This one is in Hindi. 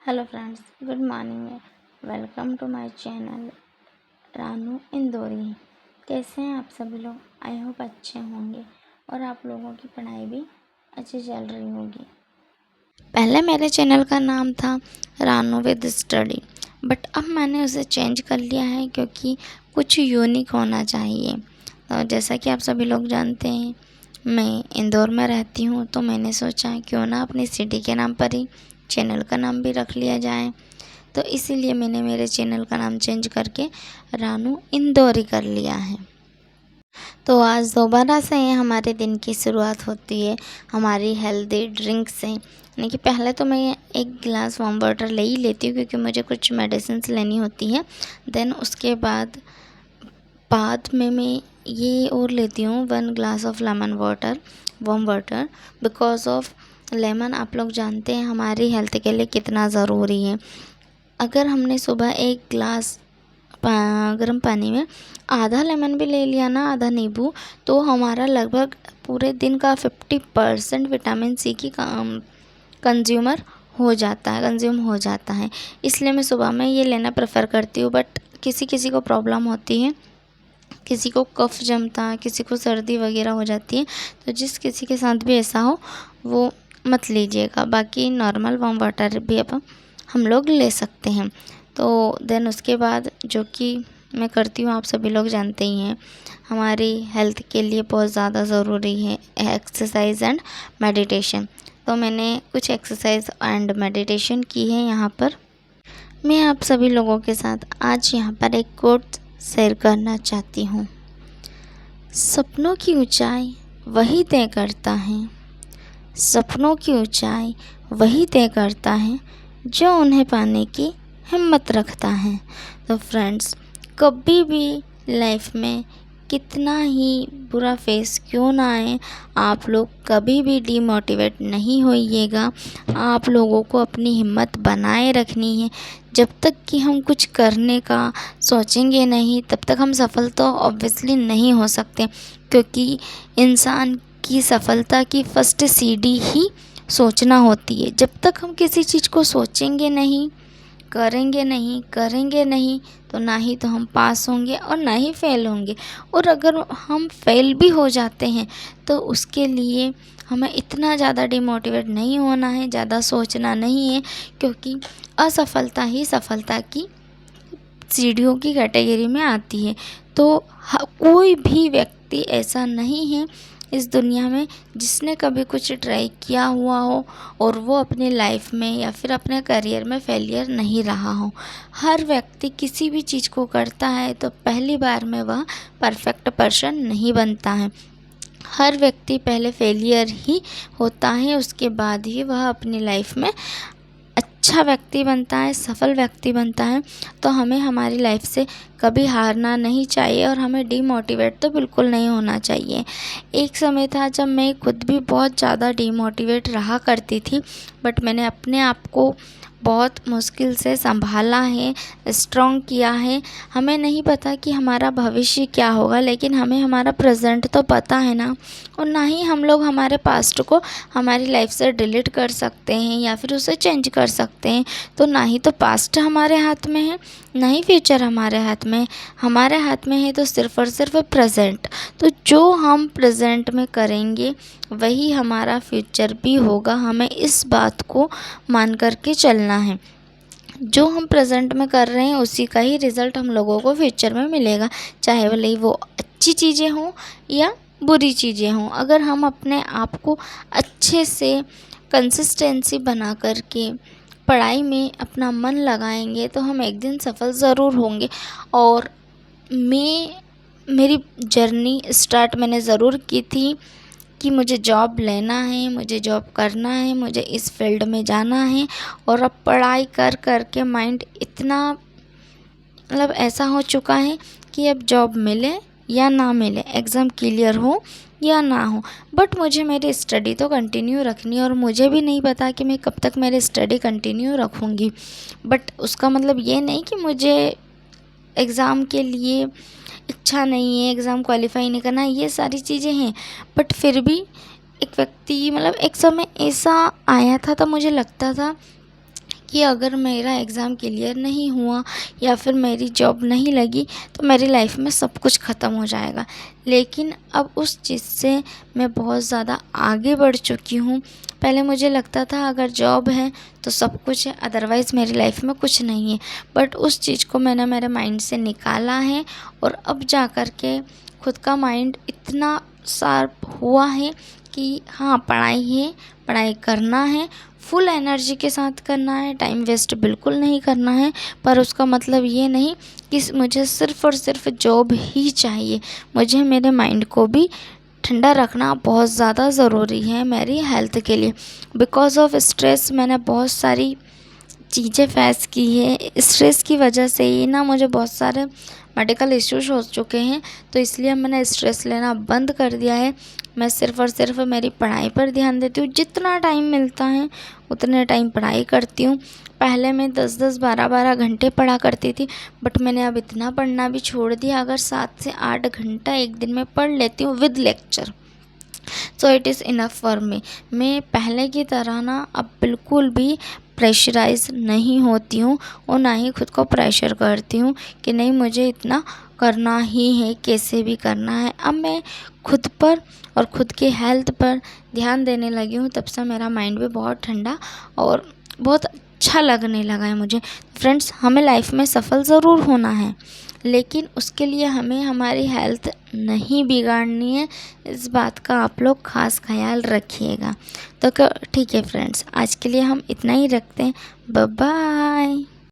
Hello friends, good morning. Welcome to my channel Ranu Indori. कैसे हैं आप सभी लोग? आई होप अच्छे होंगे और आप लोगों की पढ़ाई भी अच्छी चल रही होगी। पहले मेरे चैनल का नाम था रानू विद स्टडी, बट अब मैंने उसे चेंज कर लिया है क्योंकि कुछ यूनिक होना चाहिए। तो जैसा कि आप सभी लोग जानते हैं, मैं इंदौर में रहती हूँ, तो मैंने सोचा क्यों ना अपनी सिटी के नाम पर ही चैनल का नाम भी रख लिया जाए। तो इसीलिए मैंने मेरे चैनल का नाम चेंज करके रानू इंदौरी कर लिया है। तो आज दोबारा से हमारे दिन की शुरुआत होती है हमारी हेल्दी ड्रिंक से। यानी कि पहले तो मैं एक गिलास वार्म वाटर ले ही लेती हूँ क्योंकि मुझे कुछ मेडिसिन्स लेनी होती है। देन उसके बाद में मैं ये और लेती हूँ 1 glass of lemon water, warm water. Because of lemon आप लोग जानते हैं हमारी हेल्थ के लिए कितना ज़रूरी है। अगर हमने सुबह 1 ग्लास गर्म पानी में आधा लेमन भी ले लिया ना, आधा नींबू, तो हमारा लगभग पूरे दिन का 50% विटामिन सी की कंज्यूम हो जाता है। इसलिए मैं सुबह में ये लेना प्रेफर करती हूँ। बट किसी किसी को प्रॉब्लम होती है, किसी को कफ जमता है, किसी को सर्दी वगैरह हो जाती है, तो जिस किसी के साथ भी ऐसा हो वो मत लीजिएगा। बाकी नॉर्मल वार्म वाटर भी अब हम लोग ले सकते हैं। तो देन उसके बाद जो कि मैं करती हूँ, आप सभी लोग जानते ही हैं, हमारी हेल्थ के लिए बहुत ज़्यादा ज़रूरी है एक्सरसाइज एंड मेडिटेशन। तो मैंने कुछ एक्सरसाइज एंड मेडिटेशन की है यहाँ पर। मैं आप सभी लोगों के साथ आज यहाँ पर एक कोट शेयर करना चाहती हूँ। सपनों की ऊंचाई वही तय करता है, सपनों की ऊंचाई वही तय करता है जो उन्हें पाने की हिम्मत रखता है। तो फ्रेंड्स, कभी भी लाइफ में कितना ही बुरा फेस क्यों ना आए, आप लोग कभी भी डीमोटिवेट नहीं होइएगा। आप लोगों को अपनी हिम्मत बनाए रखनी है। जब तक कि हम कुछ करने का सोचेंगे नहीं, तब तक हम सफल तो ऑब्वियसली नहीं हो सकते, क्योंकि इंसान की सफलता की फर्स्ट सीढ़ी ही सोचना होती है। जब तक हम किसी चीज़ को सोचेंगे नहीं, करेंगे नहीं, तो ना ही तो हम पास होंगे और ना ही फेल होंगे। और अगर हम फेल भी हो जाते हैं तो उसके लिए हमें इतना ज़्यादा डिमोटिवेट नहीं होना है, ज़्यादा सोचना नहीं है, क्योंकि असफलता ही सफलता की सीढ़ियों की कैटेगरी में आती है। तो कोई भी व्यक्ति ऐसा नहीं है इस दुनिया में जिसने कभी कुछ ट्राई किया हुआ हो और वो अपनी लाइफ में या फिर अपने करियर में फेलियर नहीं रहा हो। हर व्यक्ति किसी भी चीज़ को करता है तो पहली बार में वह परफेक्ट पर्सन नहीं बनता है। हर व्यक्ति पहले फेलियर ही होता है, उसके बाद ही वह अपनी लाइफ में अच्छा व्यक्ति बनता है, सफल व्यक्ति बनता है। तो हमें हमारी लाइफ से कभी हारना नहीं चाहिए और हमें डीमोटिवेट तो बिल्कुल नहीं होना चाहिए। एक समय था जब मैं खुद भी बहुत ज़्यादा डीमोटिवेट रहा करती थी, बट मैंने अपने आप को बहुत मुश्किल से संभाला है, स्ट्रॉन्ग किया है। हमें नहीं पता कि हमारा भविष्य क्या होगा, लेकिन हमें हमारा प्रेजेंट तो पता है ना। और ना ही हम लोग हमारे पास्ट को हमारी लाइफ से डिलीट कर सकते हैं या फिर उसे चेंज कर सकते हैं। तो ना ही तो पास्ट हमारे हाथ में है, ना ही फ्यूचर हमारे हाथ में। हमारे हाथ में है तो सिर्फ़ और सिर्फ प्रेजेंट। तो जो हम प्रेजेंट में करेंगे वही हमारा फ्यूचर भी होगा। हमें इस बात को मान करके चलना है। जो हम प्रेजेंट में कर रहे हैं उसी का ही रिज़ल्ट हम लोगों को फ्यूचर में मिलेगा, चाहे भले ही वो अच्छी चीज़ें हों या बुरी चीज़ें हों। अगर हम अपने आप को अच्छे से कंसिस्टेंसी बना करके पढ़ाई में अपना मन लगाएंगे तो हम एक दिन सफल ज़रूर होंगे। और मेरी जर्नी स्टार्ट मैंने ज़रूर की थी कि मुझे जॉब लेना है, मुझे जॉब करना है, मुझे इस फील्ड में जाना है। और अब पढ़ाई कर कर के माइंड इतना मतलब ऐसा हो चुका है कि अब जॉब मिले या ना मिले, एग्ज़ाम क्लियर हो या ना हो, बट मुझे मेरी स्टडी तो कंटिन्यू रखनी है। और मुझे भी नहीं पता कि मैं कब तक मेरी स्टडी कंटिन्यू रखूँगी। बट उसका मतलब ये नहीं कि मुझे एग्ज़ाम के लिए इच्छा नहीं है, एग्ज़ाम क्वालिफाई नहीं करना, ये सारी चीज़ें हैं। बट फिर भी एक व्यक्ति मतलब एक समय ऐसा आया था तब मुझे लगता था कि अगर मेरा एग्ज़ाम क्लियर नहीं हुआ या फिर मेरी जॉब नहीं लगी तो मेरी लाइफ में सब कुछ ख़त्म हो जाएगा। लेकिन अब उस चीज़ से मैं बहुत ज़्यादा आगे बढ़ चुकी हूँ। पहले मुझे लगता था अगर जॉब है तो सब कुछ है, अदरवाइज़ मेरी लाइफ में कुछ नहीं है। बट उस चीज़ को मैंने मेरे माइंड से निकाला है और अब जा कर के खुद का माइंड इतना शार्प हुआ है कि हाँ, पढ़ाई है, पढ़ाई करना है, फुल एनर्जी के साथ करना है, टाइम वेस्ट बिल्कुल नहीं करना है। पर उसका मतलब ये नहीं कि मुझे सिर्फ़ और सिर्फ जॉब ही चाहिए। मुझे मेरे माइंड को भी ठंडा रखना बहुत ज़्यादा ज़रूरी है मेरी हेल्थ के लिए। बिकॉज़ ऑफ स्ट्रेस मैंने बहुत सारी चीज़ें फेस की है। स्ट्रेस की वजह से ही ना मुझे बहुत सारे मेडिकल इश्यूज हो चुके हैं, तो इसलिए मैंने स्ट्रेस लेना बंद कर दिया है। मैं सिर्फ़ और सिर्फ मेरी पढ़ाई पर ध्यान देती हूँ। जितना टाइम मिलता है उतने टाइम पढ़ाई करती हूँ। पहले मैं 10-10 12-12 घंटे पढ़ा करती थी, बट मैंने अब इतना पढ़ना भी छोड़ दिया। अगर 7 से 8 घंटा एक दिन में पढ़ लेती हूँ with lecture, so it is enough for me. मैं पहले की तरह ना अब बिल्कुल भी प्रेशराइज नहीं होती हूँ और ना ही खुद को प्रेशर करती हूँ कि नहीं मुझे इतना करना ही है, कैसे भी करना है। अब मैं खुद पर और खुद की हेल्थ पर ध्यान देने लगी हूँ, तब से मेरा माइंड भी बहुत ठंडा और बहुत अच्छा लगने लगा है मुझे। फ्रेंड्स, हमें लाइफ में सफल ज़रूर होना है, लेकिन उसके लिए हमें हमारी हेल्थ नहीं बिगाड़नी है। इस बात का आप लोग ख़ास ख्याल रखिएगा। तो ठीक है फ्रेंड्स, आज के लिए हम इतना ही रखते हैं। Bye bye.